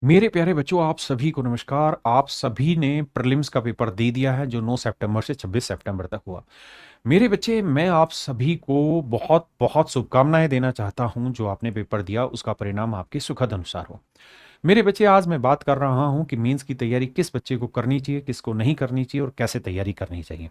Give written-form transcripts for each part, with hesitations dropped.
मेरे प्यारे बच्चों, आप सभी को नमस्कार। आप सभी ने प्रीलिम्स का पेपर दे दिया है जो 9 सितंबर से 26 सितंबर तक हुआ। मेरे बच्चे, मैं आप सभी को बहुत बहुत शुभकामनाएं देना चाहता हूं। जो आपने पेपर दिया उसका परिणाम आपके सुखद अनुसार हो। मेरे बच्चे, आज मैं बात कर रहा हूं कि मेंस की तैयारी किस बच्चे को करनी चाहिए, किसको नहीं करनी चाहिए और कैसे तैयारी करनी चाहिए।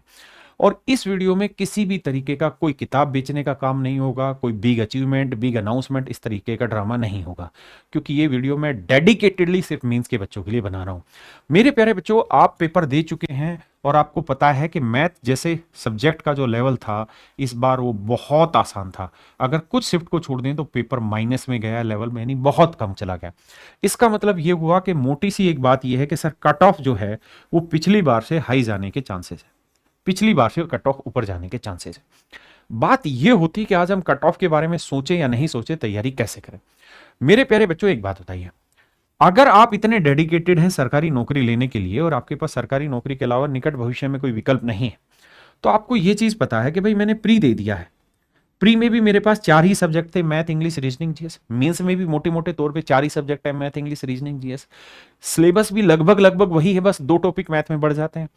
और इस वीडियो में किसी भी तरीके का कोई किताब बेचने का काम नहीं होगा, कोई बिग अचीवमेंट, बिग अनाउंसमेंट, इस तरीके का ड्रामा नहीं होगा। क्योंकि ये वीडियो मैं डेडिकेटेडली सिर्फ मेंस के बच्चों के लिए बना रहा हूं। मेरे प्यारे बच्चों, आप पेपर दे चुके हैं और आपको पता है कि मैथ जैसे सब्जेक्ट का जो लेवल था इस बार वो बहुत आसान था। अगर कुछ शिफ्ट को छोड़ दें तो पेपर माइनस में गया लेवल में, यानी बहुत कम चला गया। इसका मतलब ये हुआ कि मोटी सी एक बात ये है कि सर कट ऑफ जो है वो पिछली बार से हाई जाने के चांसेस है, पिछली बार से कट ऑफ ऊपर जाने के चांसेस है। बात यह होती कि आज हम कट ऑफ के बारे में सोचें या नहीं सोचें, तैयारी कैसे करें। मेरे प्यारे बच्चों, एक बात बताइए, अगर आप इतने डेडिकेटेड हैं सरकारी नौकरी लेने के लिए और आपके पास सरकारी नौकरी के अलावा निकट भविष्य में कोई विकल्प नहीं है, तो आपको यह चीज पता है कि भाई मैंने प्री दे दिया है। प्री में भी मेरे पास 4 ही सब्जेक्ट थे, math, English, reasoning, GS. Mains में भी मोटे मोटे तौर पे 4 ही सब्जेक्ट है, math, English, reasoning, GS. Syllabus भी लगभग लगभग वही है, बस 2 टॉपिक मैथ में बढ़ जाते हैं।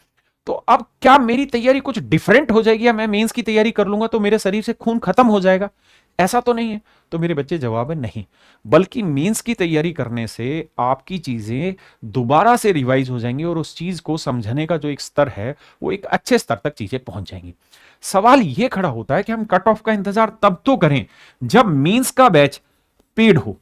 तो अब क्या मेरी तैयारी कुछ डिफरेंट हो जाएगी, या मैं मेंस की तैयारी कर लूंगा तो मेरे शरीर से खून खत्म हो जाएगा? ऐसा तो नहीं है। तो मेरे बच्चे, जवाब है नहीं। बल्कि मेंस की तैयारी करने से आपकी चीजें दोबारा से रिवाइज हो जाएंगी और उस चीज को समझने का जो एक स्तर है वो एक अच्छे स्तर तक चीजें पहुंच जाएंगी। सवाल यह खड़ा होता है कि हम कट ऑफ का इंतजार तब तो करें जब मेंस का बैच पेड हो।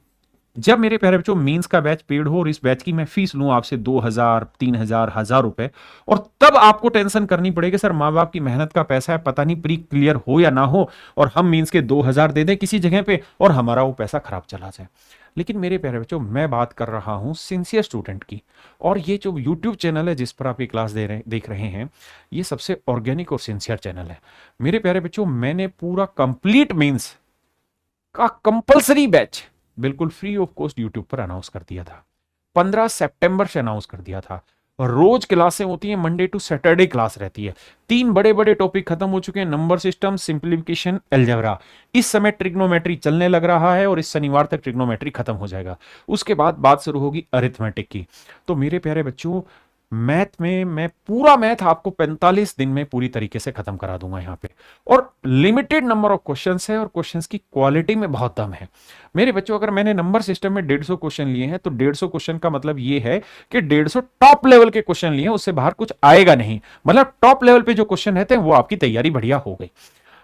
जब मेरे प्यारे बच्चों मेंस का बैच पेड हो और इस बैच की मैं फीस लूं आपसे 2,000, 3,000, 1,000 रुपए, और तब आपको टेंशन करनी पड़ेगी सर माँ बाप की मेहनत का पैसा है, पता नहीं प्री क्लियर हो या ना हो, और हम मेंस के 2,000 दे दें किसी जगह पे और हमारा वो पैसा खराब चला जाए। लेकिन मेरे प्यारे बच्चों, मैं बात कर रहा हूं सिंसियर स्टूडेंट की। और ये जो यूट्यूब चैनल है जिस पर आप ये क्लास देख रहे हैं, ये सबसे ऑर्गेनिक और सिंसियर चैनल है। मेरे प्यारे बच्चों, मैंने पूरा कंप्लीट मेंस का कंपलसरी बैच बिल्कुल फ्री ऑफ कॉस्ट यूट्यूब पर अनाउंस कर दिया था। 15 सितंबर से अनाउंस कर दिया था। रोज क्लासें होती हैं, मंडे टू सैटरडे क्लास रहती है। 3 बड़े बड़े टॉपिक खत्म हो चुके हैं, नंबर सिस्टम, सिंप्लीफिकेशन, अलजेब्रा। इस समय ट्रिग्नोमेट्री चलने लग रहा है और इस शनिवार तक ट्रिग्नोमेट्री खत्म हो जाएगा। उसके बाद बात शुरू होगी अरिथमेटिक की। तो मेरे प्यारे बच्चों, मैथ में मैं पूरा मैथ आपको 45 दिन में पूरी तरीके से खत्म करा दूंगा यहाँ पे। और लिमिटेड नंबर ऑफ क्वेश्चंस है और क्वेश्चंस की क्वालिटी में बहुत दम है। मेरे बच्चों, अगर मैंने नंबर सिस्टम में 150 क्वेश्चन लिए हैं तो 150 क्वेश्चन का मतलब ये है कि 150 टॉप लेवल के क्वेश्चन लिए हैं, उससे बाहर कुछ आएगा नहीं। मतलब टॉप लेवल पे जो क्वेश्चन रहते हैं वो आपकी तैयारी बढ़िया हो गई।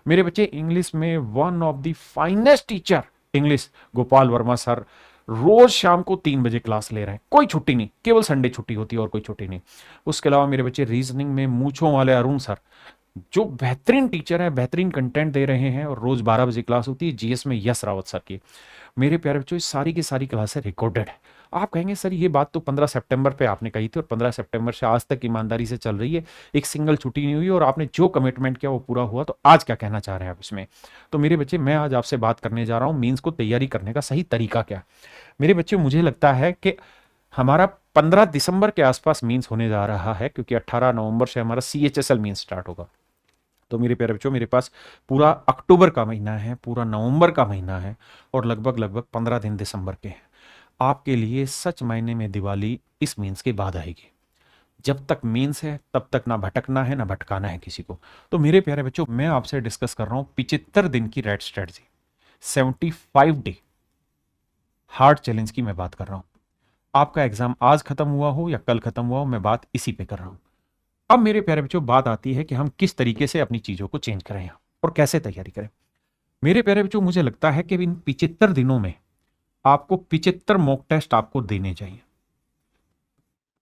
मेरे बच्चे, इंग्लिश में one of the finest teacher English, Gopal Verma sir, रोज शाम को 3 बजे क्लास ले रहे हैं, कोई छुट्टी नहीं, केवल संडे छुट्टी होती है और कोई छुट्टी नहीं। उसके अलावा मेरे बच्चे, रीजनिंग में मूंछों वाले अरुण सर, जो बेहतरीन टीचर है, बेहतरीन कंटेंट दे रहे हैं, और रोज 12 बजे क्लास होती है। जीएस में यश रावत सर की। मेरे प्यारे बच्चों, सारी की सारी क्लासें रिकॉर्डेड है। आप कहेंगे सर ये बात तो 15 सितंबर पे आपने कही थी और 15 सितंबर से आज तक ईमानदारी से चल रही है, एक सिंगल छुट्टी नहीं हुई और आपने जो कमिटमेंट किया वो पूरा हुआ, तो आज क्या कहना चाह रहे हैं आप इसमें? तो मेरे बच्चे, मैं आज आपसे बात करने जा रहा हूं मीन्स को तैयारी करने का सही तरीका क्या। मेरे बच्चे, मुझे लगता है कि हमारा 15 दिसंबर के आसपास मीन्स होने जा रहा है, क्योंकि 18 नवंबर से हमारा सीएचएसएल मीन्स स्टार्ट होगा। तो मेरे प्यारे बच्चों, मेरे पास पूरा अक्टूबर का महीना है, पूरा नवंबर का महीना है और लगभग लगभग 15 दिन दिसंबर के हैं। आपके लिए सच मायने में दिवाली इस मीन्स के बाद आएगी। जब तक मीन्स है तब तक ना भटकना है ना भटकाना है किसी को। तो मेरे प्यारे बच्चों, मैं आपसे डिस्कस कर रहा हूं 75 दिन की red strategy, 75 day hard challenge की मैं बात कर रहा हूं। आपका एग्जाम आज खत्म हुआ हो या कल खत्म हुआ हो, मैं बात इसी पे कर रहा हूं। अब मेरे प्यारे बच्चों, बात आती है कि हम किस तरीके से अपनी चीजों को चेंज करें और कैसे तैयारी करें। मेरे प्यारे बच्चों, मुझे लगता है कि इन 75 दिनों में आपको 75 मॉक टेस्ट आपको देने चाहिए।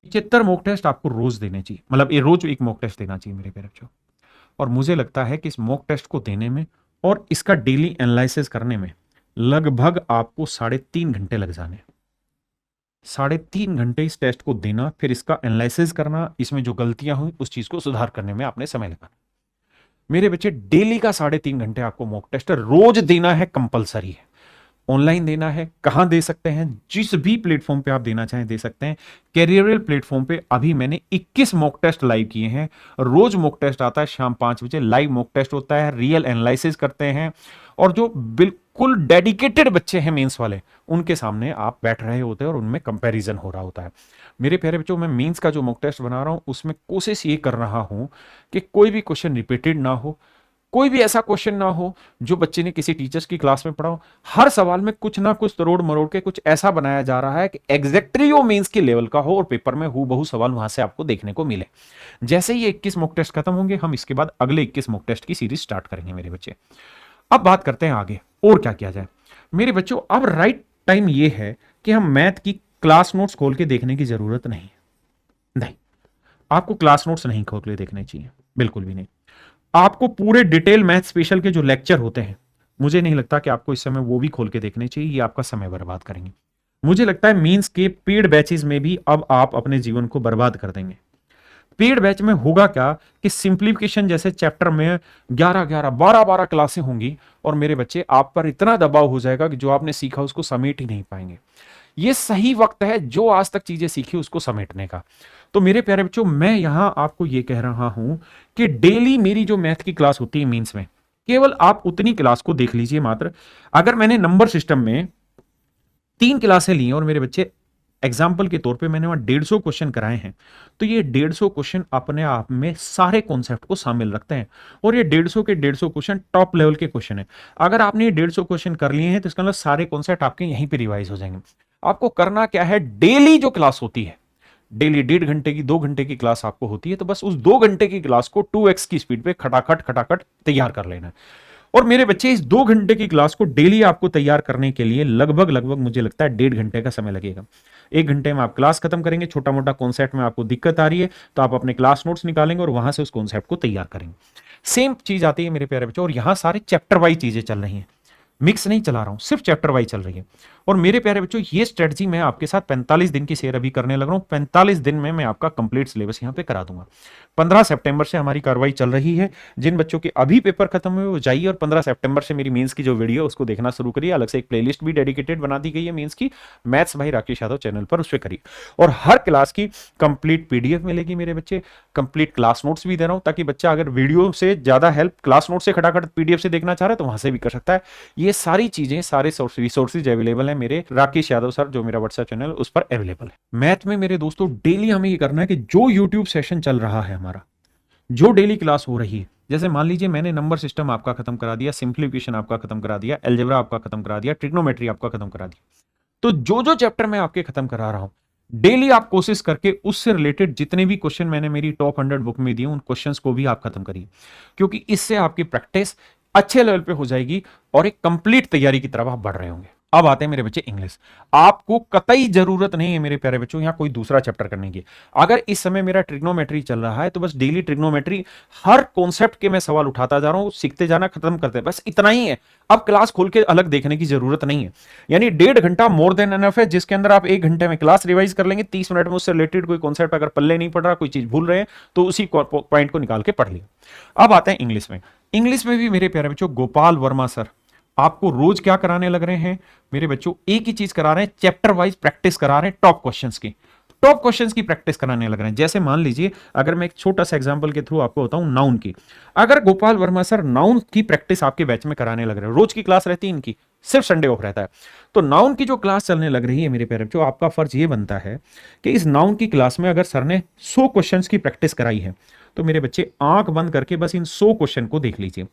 75 मॉक टेस्ट आपको रोज देने चाहिए, मतलब ये रोज एक मॉक टेस्ट देना चाहिए मेरे प्यारे बच्चों। और मुझे लगता है कि इस मॉक टेस्ट को देने में और इसका डेली एनालिसिस करने में लगभग आपको 3.5 घंटे लग जाने। 3.5 घंटे इस टेस्ट को देना, फिर इसका एनालिसिस करना, इसमें जो गलतियां हुई उस चीज को सुधार करने में आपने समय लगाना। मेरे बच्चे, डेली का 3.5 घंटे आपको मॉक टेस्ट रोज देना है, कंपलसरी है। ऑनलाइन देना है, कहां दे सकते हैं? जिस भी प्लेटफॉर्म पे आप देना चाहें दे सकते हैं। कैरियरल प्लेटफॉर्म पे अभी मैंने 21 मॉक टेस्ट लाइव किए हैं। रोज मॉक टेस्ट आता है शाम 5 बजे, लाइव मॉक टेस्ट होता है, रियल एनालिसिस करते हैं। और जो बिल्कुल डेडिकेटेड बच्चे हैं मेंस वाले, उनके सामने आप बैठ रहे होते हैं और उनमें कंपैरिजन हो रहा होता है। मेरे प्यारे बच्चों, मैं मेंस का जो मॉक टेस्ट बना रहा हूं उसमें कोशिश ये कर रहा हूं कि कोई भी क्वेश्चन रिपीटेड ना हो, कोई भी ऐसा क्वेश्चन ना हो जो बच्चे ने किसी टीचर्स की क्लास में पढ़ा हो। हर सवाल में कुछ ना कुछ तरोड़ मरोड़ के कुछ ऐसा बनाया जा रहा है कि एग्जैक्टली वो मेंस के लेवल का हो और पेपर में हूबहू सवाल वहां से आपको देखने को मिले। जैसे ही 21 मॉक टेस्ट खत्म होंगे, हम इसके बाद अगले 21 मॉक टेस्ट की सीरीज स्टार्ट करेंगे मेरे बच्चे। अब बात करते हैं आगे और क्या किया जाए। मेरे बच्चों, अब राइट टाइम ये है कि हम मैथ की क्लास नोट्स खोल के देखने की जरूरत नहीं। नहीं, आपको क्लास नोट्स नहीं खोल के देखने चाहिए, बिल्कुल भी नहीं। आपको पूरे डिटेल मैथ स्पेशल के जो लेक्चर होते हैं, मुझे नहीं लगता कि आपको इस समय वो भी खोल के देखने चाहिए, ये आपका समय बर्बाद करेंगे। मुझे लगता है मींस के पेड बैचेस में भी अब आप अपने जीवन को बर्बाद कर देंगे। पेड बैच में होगा क्या कि सिंप्लीफिकेशन जैसे चैप्टर में 11-11, 12-12 क्लासें होंगी और मेरे बच्चे आप पर इतना दबाव हो जाएगा कि जो आपने सीखा उसको समेट ही नहीं पाएंगे। ये सही वक्त है जो आज तक चीजें सीखी उसको समेटने का। तो मेरे प्यारे बच्चों, मैं यहां आपको ये कह रहा हूं कि डेली मेरी जो मैथ की क्लास होती है मींस में, केवल आप उतनी क्लास को देख लीजिए मात्र। अगर मैंने नंबर सिस्टम में 3 क्लासें ली हैं और मेरे बच्चे एग्जाम्पल के तौर पे मैंने वहां 150 क्वेश्चन कराए हैं, तो ये 150 क्वेश्चन अपने आप में सारे कॉन्सेप्ट को शामिल रखते हैं और ये 150 के 150 क्वेश्चन टॉप लेवल के क्वेश्चन है। अगर आपने ये 150 क्वेश्चन कर लिए हैं तो इसका मतलब सारे कॉन्सेप्ट आपके यहीं पे रिवाइज हो जाएंगे। आपको करना क्या है, डेली जो क्लास होती है, डेली 1.5 घंटे की 2 घंटे की क्लास आपको होती है, तो बस उस 2 घंटे की क्लास को 2x की स्पीड पे खटाखट खटाखट तैयार कर लेना है। और मेरे बच्चे, इस 2 घंटे की क्लास को डेली आपको तैयार करने के लिए लगभग लगभग मुझे लगता है 1.5 घंटे का समय लगेगा। 1 घंटे में आप क्लास खत्म करेंगे। छोटा मोटा कॉन्सेप्ट में आपको दिक्कत आ रही है तो आप अपने क्लास नोट्स निकालेंगे और वहां से उस कॉन्सेप्ट को तैयार करेंगे। सेम चीज आती है मेरे प्यारे बच्चों, और यहां सारे चैप्टर वाइज चीजें चल रही हैं, मिक्स नहीं चला रहा हूं, सिर्फ चैप्टर वाइज चल रही है। और मेरे प्यारे बच्चों, ये स्ट्रेटजी मैं आपके साथ 45 दिन की शेयर अभी करने लग रहा हूं। 45 दिन में मैं आपका कंप्लीट सिलेबस यहां पे करा दूंगा। 15 सितंबर से हमारी कार्रवाई चल रही है। जिन बच्चों के अभी पेपर खत्म हुए वो जाइए और 15 सितंबर से मेरी मेंस की जो वीडियो है उसको देखना शुरू करिए। अलग से एक प्लेलिस्ट भी डेडिकेटेड बना दी गई है मेंस की, मैथ्स भाई राकेश यादव चैनल पर, उस पर करिए। और हर क्लास की कंप्लीट पीडीएफ मिलेगी मेरे बच्चे, कंप्लीट क्लास नोट्स भी दे रहा हूं, ताकि बच्चा अगर वीडियो से ज्यादा हेल्प क्लास नोट से खटाखट पीडीएफ से देखना चाह रहा है तो वहां से भी कर सकता है। ये सारी चीजें, सारे रिसोर्सेज अवेलेबल है मेरे राकेश यादव सर, जो मेरा व्हाट्सएप चैनल उस पर अवेलेबल है। मैथ में मेरे दोस्तों डेली हमें ये करना है कि जो यूट्यूब सेशन चल रहा है हमारा, जो डेली क्लास हो रही है, जैसे मान लीजिए मैंने नंबर सिस्टम आपका खत्म करा दिया, सिंप्लीफिकेशन आपका खत्म करा दिया, अलजेब्रा आपका खत्म करा दिया, ट्रिग्नोमेट्री आपका खत्म करा दिया, तो जो जो चैप्टर मैं आपके खत्म करा रहा हूं, डेली आप कोशिश करके उससे रिलेटेड जितने भी क्वेश्चन मैंने मेरी टॉप 100 बुक में दिए उन क्वेश्चंस को भी आप खत्म करिए, क्योंकि इससे आपकी प्रैक्टिस अच्छे लेवल पे हो जाएगी और एक कंप्लीट तैयारी की तरफ आप बढ़ रहे होंगे। अब आते हैं मेरे बच्चे इंग्लिश। आपको कतई जरूरत नहीं है मेरे प्यारे बच्चों यहां कोई दूसरा चैप्टर करने की। अगर इस समय मेरा ट्रिग्नोमेट्री चल रहा है तो बस डेली ट्रिग्नोमेट्री, हर कॉन्सेप्ट के मैं सवाल उठाता जा रहा हूं, सीखते जाना, खत्म करते, बस इतना ही है। अब क्लास खोल के अलग देखने की जरूरत नहीं है। यानी 1.5 घंटा मोर देन एनफ है, जिसके अंदर आप 1 घंटे में क्लास रिवाइज कर लेंगे। 30 मिनट में उससे रिलेटेड कोई कॉन्सेप्ट अगर पल्ले नहीं पड़ रहा, कोई चीज भूल रहे हैं, तो उसी पॉइंट को निकाल के पढ़ लिया। अब आते हैं इंग्लिश में। इंग्लिश में भी मेरे प्यारे बच्चों गोपाल वर्मा सर आपको रोज क्या कराने लग रहे हैं मेरे बच्चों, एक ही चीज करा रहे हैं, चैप्टर वाइज प्रैक्टिस करा रहे हैं, टॉप क्वेश्चंस की प्रैक्टिस कराने लग रहे हैं। जैसे मान लीजिए, अगर मैं एक छोटा सा एग्जांपल के थ्रू आपको बताऊं नाउन की, अगर गोपाल वर्मा सर नाउन की प्रैक्टिस आपके बैच में कराने लग रहे हैं, रोज की क्लास रहती है इनकी, सिर्फ संडे ऑफ रहता है, तो नाउन की जो क्लास चलने लग रही है मेरे पेरेंट्स, जो आपका फर्ज ये बनता है कि इस नाउन की क्लास में अगर सर ने 100 क्वेश्चन की प्रैक्टिस कराई है तो मेरे बच्चे आंख बंद करके बस इन 100 क्वेश्चन को देख लीजिए।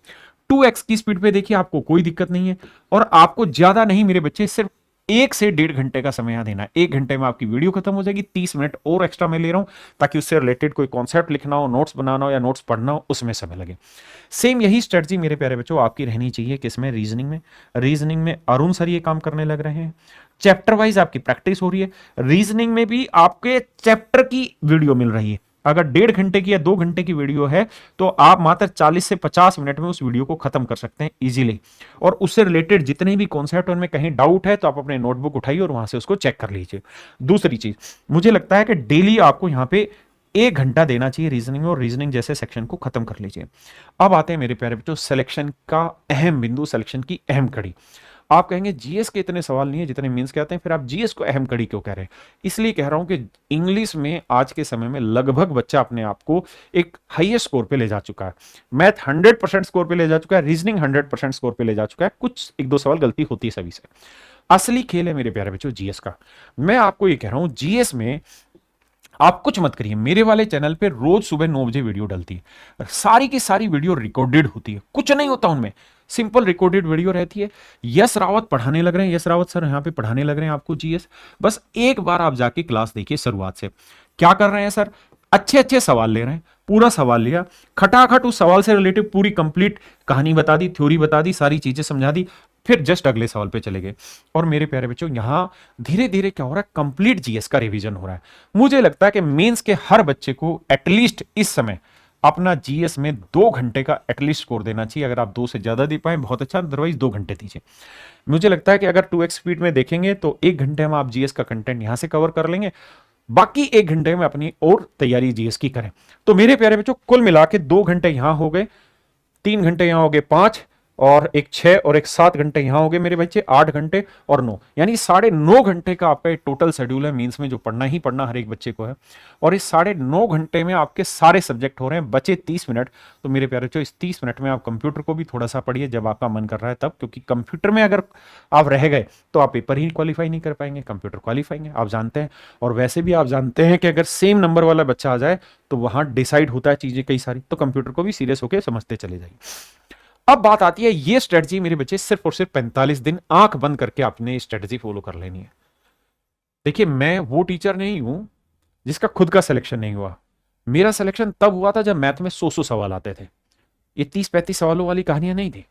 2x की स्पीड पे देखिए, आपको कोई दिक्कत नहीं है। और आपको ज्यादा नहीं मेरे बच्चे, सिर्फ 1 से 1.5 घंटे का समय यहां देना है। 1 घंटे में आपकी वीडियो खत्म हो जाएगी। 30 मिनट और एक्स्ट्रा मैं ले रहा हूं ताकि उससे रिलेटेड कोई कॉन्सेप्ट लिखना हो, नोट्स बनाना हो या नोट्स पढ़ना हो, उसमें समय लगे। सेम यही स्ट्रेटजी मेरे प्यारे बच्चों आपकी रहनी चाहिए किसमें, रीजनिंग में अरुण सर ये काम करने लग रहे हैं। चैप्टर वाइज आपकी प्रैक्टिस हो रही है। रीजनिंग में भी आपके चैप्टर की वीडियो मिल रही है। अगर 1.5 घंटे की या 2 घंटे की वीडियो है तो आप मात्र 40 से 50 मिनट में उस वीडियो को खत्म कर सकते हैं इजीली। और उससे रिलेटेड जितने भी कॉन्सेप्ट उनमें कहीं डाउट है तो आप अपने नोटबुक उठाइए और वहां से उसको चेक कर लीजिए। दूसरी चीज, मुझे लगता है कि डेली आपको यहां पे 1 घंटा देना चाहिए रीजनिंग में, और रीजनिंग जैसे सेक्शन को खत्म कर लीजिए। अब आते हैं मेरे प्यारे बच्चों सिलेक्शन का अहम बिंदु, सिलेक्शन की अहम कड़ी। आप कहेंगे जीएस के इतने सवाल नहीं है जितने मेंस के आते हैं, फिर आप जीएस को अहम कड़ी क्यों कह रहे हैं? इसलिए कह रहा हूं कि इंग्लिश में आज के समय में लगभग बच्चा अपने आप को एक हाईएस्ट स्कोर पे ले जा चुका है। मैथ 100% स्कोर पे ले जा चुका है, रीजनिंग 100% स्कोर पे ले जा चुका है। कुछ एक दो सवाल गलती होती है सभी से। असली खेल है मेरे प्यारे बच्चों जीएस का। मैं आपको ये कह रहा हूं जीएस में आप कुछ मत करिए, मेरे वाले चैनल पे रोज सुबह 9 बजे वीडियो डलती है, सारी की सारी वीडियो रिकॉर्डेड होती है, कुछ नहीं होता उनमें, सिंपल रिकॉर्डेड वीडियो रहती है। यश रावत पढ़ाने लग रहे हैं, यश रावत सर यहाँ पे पढ़ाने लग रहे हैं आपको जीएस। बस एक बार आप जाके क्लास देखिए शुरुआत से। क्या कर रहे हैं सर? अच्छे अच्छे सवाल ले रहे हैं, पूरा सवाल लिया, खटाखट उस सवाल से रिलेटेड पूरी कंप्लीट कहानी बता दी, थ्योरी बता दी, सारी चीजें समझा दी, फिर जस्ट अगले सवाल पे चले गए। और मेरे प्यारे बच्चों यहां धीरे धीरे क्या हो रहा है, कंप्लीट जीएस का रिवीजन हो रहा है। मुझे लगता है कि मेंस के हर बच्चे को एटलीस्ट इस समय अपना जीएस में 2 घंटे का एटलीस्ट स्कोर देना चाहिए। अगर आप 2 से ज्यादा दे पाए बहुत अच्छा, अदरवाइज 2 घंटे दीजिए। मुझे लगता है कि अगर 2x स्पीड में देखेंगे तो 1 घंटे में आप जीएस का कंटेंट यहां से कवर कर लेंगे, बाकी 1 घंटे में अपनी और तैयारी जीएस की करें। तो मेरे प्यारे बच्चों कुल मिला के 2 घंटे यहां हो गए, 3 घंटे यहां हो गए, 5 और एक 6 और एक 7 घंटे यहां हो गए मेरे बच्चे, 8 घंटे और 9, यानी 9.5 घंटे का आपका टोटल शेड्यूल है मींस में, जो पढ़ना ही पढ़ना हर एक बच्चे को है। और इस 9.5 घंटे में आपके सारे सब्जेक्ट हो रहे हैं, बचे 30 मिनट। तो मेरे प्यारे बच्चों इस 30 मिनट में आप कंप्यूटर को भी थोड़ा सा पढ़िए जब आपका मन कर रहा है तब, क्योंकि कंप्यूटर में अगर आप रह गए तो आप पेपर ही क्वालिफाई नहीं कर पाएंगे, कंप्यूटर क्वालिफाई है आप जानते हैं। और वैसे भी आप जानते हैं कि अगर सेम नंबर वाला बच्चा आ जाए तो वहां डिसाइड होता है चीजें कई सारी, तो कंप्यूटर को भी सीरियस होकर समझते चले जाइए। अब बात आती है, ये स्ट्रेटजी मेरे बच्चे सिर्फ और सिर्फ 45 दिन आंख बंद करके आपने स्ट्रेटजी फॉलो कर लेनी है। देखिए मैं वो टीचर नहीं हूं जिसका खुद का सिलेक्शन नहीं हुआ। मेरा सिलेक्शन तब हुआ था जब मैथ में 100 सवाल आते थे, ये 30-35 सवालों वाली कहानियां नहीं थी।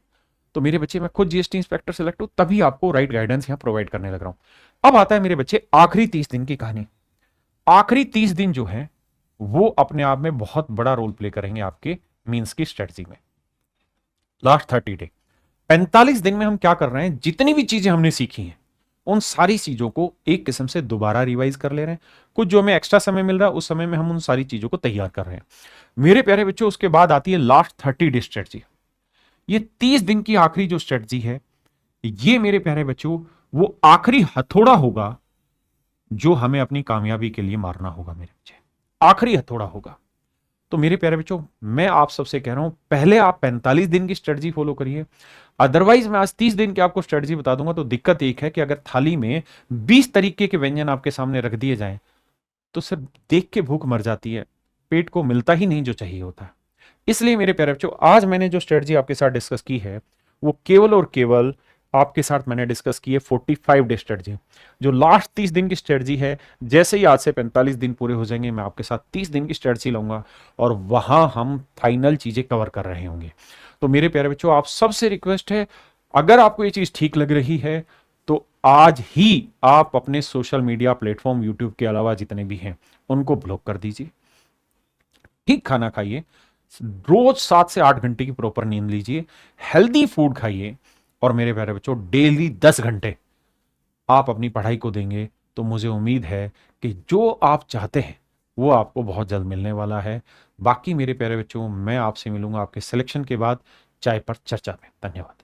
तो मेरे बच्चे मैं खुद जीएसटी इंस्पेक्टर सेलेक्ट हूं, तभी आपको राइट गाइडेंस यहां प्रोवाइड करने लग रहा हूं। अब आता है मेरे बच्चे आखिरी 30 दिन की कहानी। आखिरी 30 दिन जो है वो अपने आप में बहुत बड़ा रोल प्ले करेंगे आपके मीन्स की स्ट्रेटजी में। लास्ट 30 डे, 45 दिन में हम क्या कर रहे हैं, जितनी भी चीजें हमने सीखी हैं उन सारी चीजों को एक किस्म से दोबारा रिवाइज कर ले रहे हैं। कुछ जो हमें एक्स्ट्रा समय मिल रहा है उस समय में हम उन सारी चीजों को तैयार कर रहे हैं मेरे प्यारे बच्चों। उसके बाद आती है लास्ट 30 डे स्ट्रेटजी। ये 30 दिन की आखिरी जो स्ट्रेटजी है, ये मेरे प्यारे बच्चों वो आखिरी हथौड़ा होगा जो हमें अपनी कामयाबी के लिए मारना होगा मेरे बच्चे, आखिरी हथौड़ा होगा। तो मेरे प्यारे बच्चों मैं आप सबसे कह रहा हूं, पहले आप 45 दिन की स्ट्रेटजी फॉलो करिए, अदरवाइज मैं आज 30 दिन की आपको स्ट्रेटजी बता दूंगा। तो दिक्कत एक है कि अगर थाली में 20 तरीके के व्यंजन आपके सामने रख दिए जाएं तो सिर्फ देख के भूख मर जाती है, पेट को मिलता ही नहीं जो चाहिए होता है। इसलिए मेरे प्यारे बच्चों आज मैंने जो स्ट्रेटजी आपके साथ डिस्कस की है वो केवल और केवल आपके साथ मैंने डिस्कस की है 45 डे स्ट्रेटजी। जो लास्ट 30 दिन की स्ट्रेटजी है, जैसे ही आज से 45 दिन पूरे हो जाएंगे मैं आपके साथ 30 दिन की स्ट्रेटजी लाऊंगा और वहां हम फाइनल चीजें कवर कर रहे होंगे। तो मेरे प्यारे बच्चों आप सबसे रिक्वेस्ट है, अगर आपको ये चीज ठीक लग रही है तो आज ही आप अपने सोशल मीडिया प्लेटफॉर्म यूट्यूब के अलावा जितने भी हैं उनको ब्लॉक कर दीजिए, ठीक खाना खाइए, रोज 7 से 8 घंटे की प्रॉपर नींद लीजिए, हेल्दी फूड खाइए और मेरे प्यारे बच्चों डेली 10 घंटे आप अपनी पढ़ाई को देंगे तो मुझे उम्मीद है कि जो आप चाहते हैं वो आपको बहुत जल्द मिलने वाला है। बाकी मेरे प्यारे बच्चों मैं आपसे मिलूंगा आपके सिलेक्शन के बाद चाय पर चर्चा में। धन्यवाद।